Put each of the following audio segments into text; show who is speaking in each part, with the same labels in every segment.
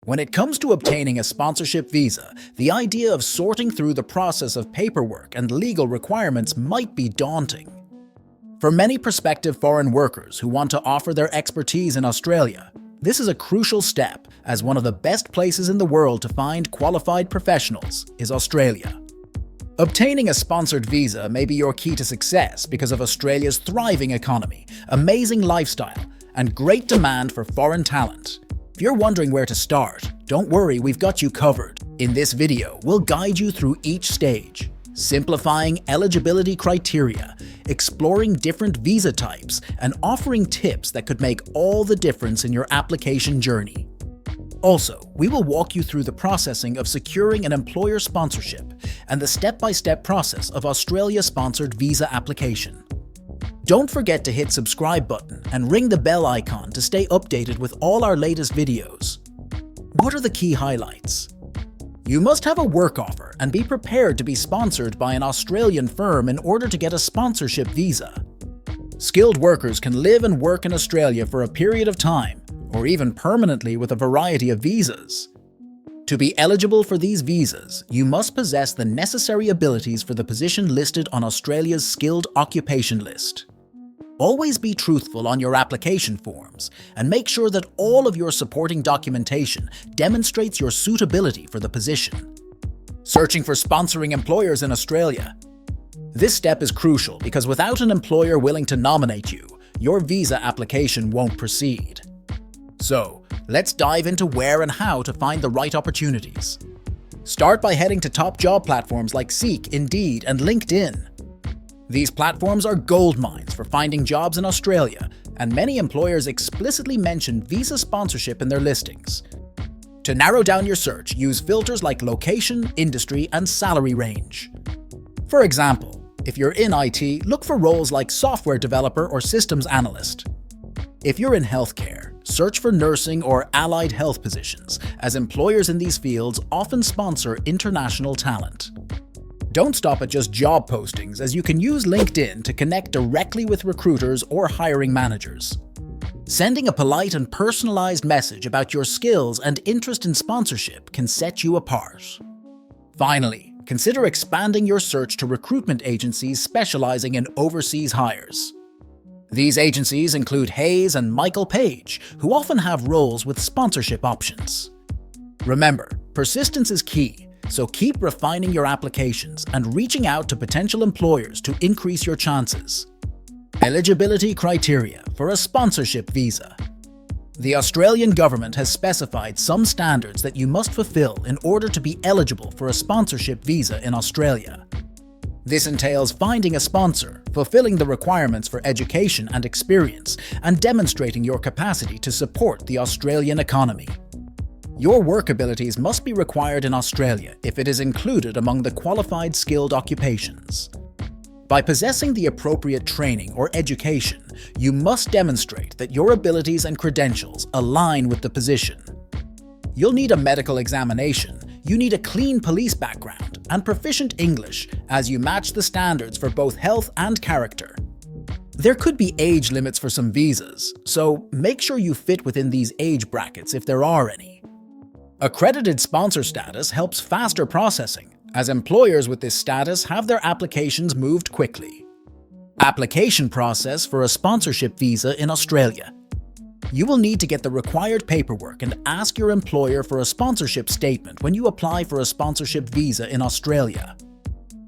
Speaker 1: When it comes to obtaining a sponsorship visa, the idea of sorting through the process of paperwork and legal requirements might be daunting. For many prospective foreign workers who want to offer their expertise in Australia, this is a crucial step, as one of the best places in the world to find qualified professionals is Australia. Obtaining a sponsored visa may be your key to success because of Australia's thriving economy, amazing lifestyle, and great demand for foreign talent. If you're wondering where to start, don't worry, we've got you covered. In this video, we'll guide you through each stage, simplifying eligibility criteria, exploring different visa types, and offering tips that could make all the difference in your application journey. Also, we will walk you through the processing of securing an employer sponsorship and the step-by-step process of Australia-sponsored visa application. Don't forget to hit subscribe button and ring the bell icon to stay updated with all our latest videos. What are the key highlights? You must have a work offer and be prepared to be sponsored by an Australian firm in order to get a sponsorship visa. Skilled workers can live and work in Australia for a period of time, or even permanently with a variety of visas. To be eligible for these visas, you must possess the necessary abilities for the position listed on Australia's skilled occupation list. Always be truthful on your application forms and make sure that all of your supporting documentation demonstrates your suitability for the position. Searching for sponsoring employers in Australia. This step is crucial because without an employer willing to nominate you, your visa application won't proceed. So, let's dive into where and how to find the right opportunities. Start by heading to top job platforms like Seek, Indeed, and LinkedIn. These platforms are gold mines for finding jobs in Australia, and many employers explicitly mention visa sponsorship in their listings. To narrow down your search, use filters like location, industry, and salary range. For example, if you're in IT, look for roles like software developer or systems analyst. If you're in healthcare, search for nursing or allied health positions, as employers in these fields often sponsor international talent. Don't stop at just job postings, as you can use LinkedIn to connect directly with recruiters or hiring managers. Sending a polite and personalized message about your skills and interest in sponsorship can set you apart. Finally, consider expanding your search to recruitment agencies specializing in overseas hires. These agencies include Hayes and Michael Page, who often have roles with sponsorship options. Remember, persistence is key. So keep refining your applications and reaching out to potential employers to increase your chances. Eligibility criteria for a sponsorship visa. The Australian government has specified some standards that you must fulfill in order to be eligible for a sponsorship visa in Australia. This entails finding a sponsor, fulfilling the requirements for education and experience, and demonstrating your capacity to support the Australian economy. Your work abilities must be required in Australia if it is included among the qualified skilled occupations. By possessing the appropriate training or education, you must demonstrate that your abilities and credentials align with the position. You'll need a medical examination, you need a clean police background, and proficient English as you match the standards for both health and character. There could be age limits for some visas, so make sure you fit within these age brackets if there are any. Accredited sponsor status helps faster processing, as employers with this status have their applications moved quickly. Application process for a sponsorship visa in Australia. You will need to get the required paperwork and ask your employer for a sponsorship statement when you apply for a sponsorship visa in Australia.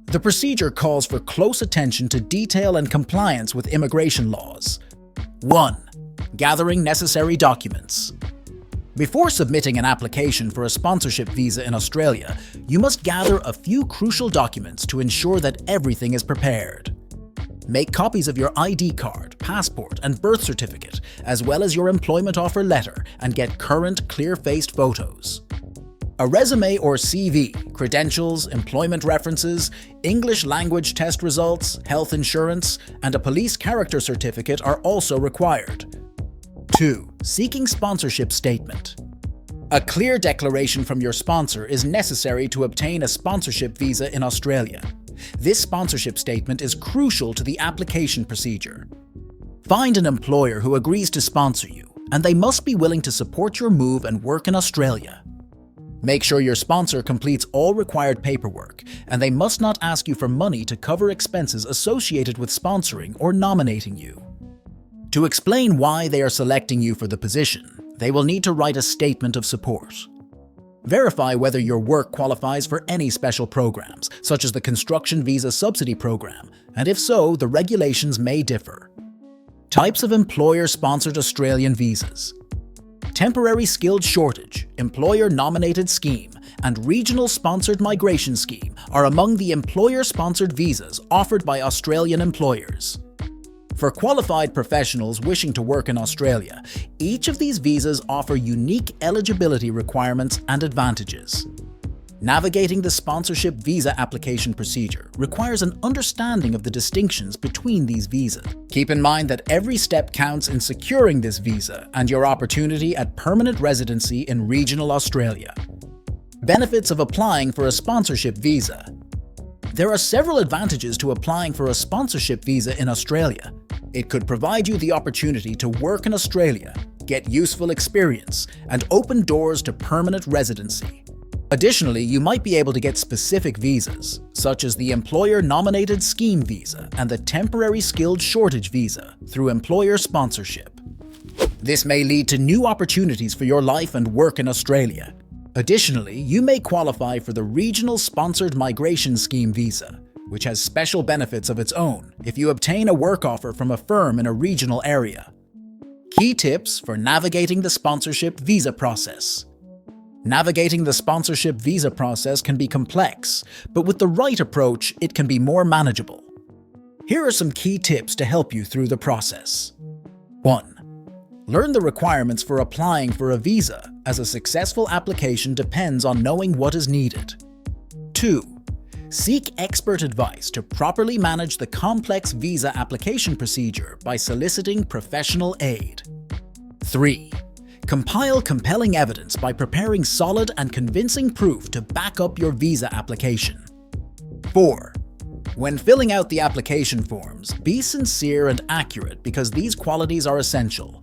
Speaker 1: The procedure calls for close attention to detail and compliance with immigration laws. 1. Gathering necessary documents. Before submitting an application for a sponsorship visa in Australia, you must gather a few crucial documents to ensure that everything is prepared. Make copies of your ID card, passport, and birth certificate, as well as your employment offer letter, and get current, clear-faced photos. A resume or CV, credentials, employment references, English language test results, health insurance, and a police character certificate are also required. 2. Seeking sponsorship statement. A clear declaration from your sponsor is necessary to obtain a sponsorship visa in Australia. This sponsorship statement is crucial to the application procedure. Find an employer who agrees to sponsor you, and they must be willing to support your move and work in Australia. Make sure your sponsor completes all required paperwork, and they must not ask you for money to cover expenses associated with sponsoring or nominating you. To explain why they are selecting you for the position, they will need to write a statement of support. Verify whether your work qualifies for any special programs, such as the Construction Visa Subsidy Program, and if so, the regulations may differ. Types of employer-sponsored Australian visas. Temporary skilled shortage, employer-nominated scheme, and regional sponsored migration scheme are among the employer-sponsored visas offered by Australian employers. For qualified professionals wishing to work in Australia, each of these visas offer unique eligibility requirements and advantages. Navigating the sponsorship visa application procedure requires an understanding of the distinctions between these visas. Keep in mind that every step counts in securing this visa and your opportunity at permanent residency in regional Australia. Benefits of applying for a sponsorship visa. There are several advantages to applying for a sponsorship visa in Australia. It could provide you the opportunity to work in Australia, get useful experience, and open doors to permanent residency. Additionally, you might be able to get specific visas, such as the Employer-Nominated Scheme Visa and the Temporary Skilled Shortage Visa, through employer sponsorship. This may lead to new opportunities for your life and work in Australia. Additionally, you may qualify for the Regional Sponsored Migration Scheme Visa, which has special benefits of its own if you obtain a work offer from a firm in a regional area. Key tips for navigating the sponsorship visa process. Navigating the sponsorship visa process can be complex, but with the right approach, it can be more manageable. Here are some key tips to help you through the process. 1. Learn the requirements for applying for a visa, as a successful application depends on knowing what is needed. 2. Seek expert advice to properly manage the complex visa application procedure by soliciting professional aid. 3. Compile compelling evidence by preparing solid and convincing proof to back up your visa application. 4. When filling out the application forms, be sincere and accurate because these qualities are essential.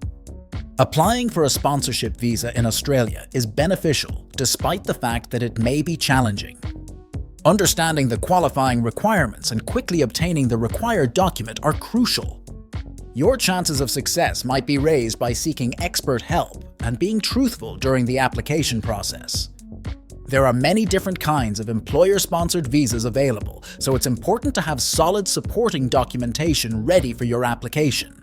Speaker 1: Applying for a sponsorship visa in Australia is beneficial despite the fact that it may be challenging. Understanding the qualifying requirements and quickly obtaining the required document are crucial. Your chances of success might be raised by seeking expert help and being truthful during the application process. There are many different kinds of employer-sponsored visas available, so it's important to have solid supporting documentation ready for your application.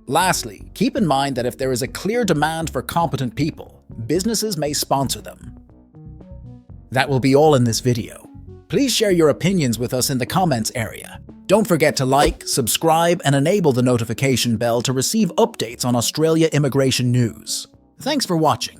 Speaker 1: Lastly, keep in mind that if there is a clear demand for competent people, businesses may sponsor them. That will be all in this video. Please share your opinions with us in the comments area. Don't forget to like, subscribe, and enable the notification bell to receive updates on Australia immigration news. Thanks for watching.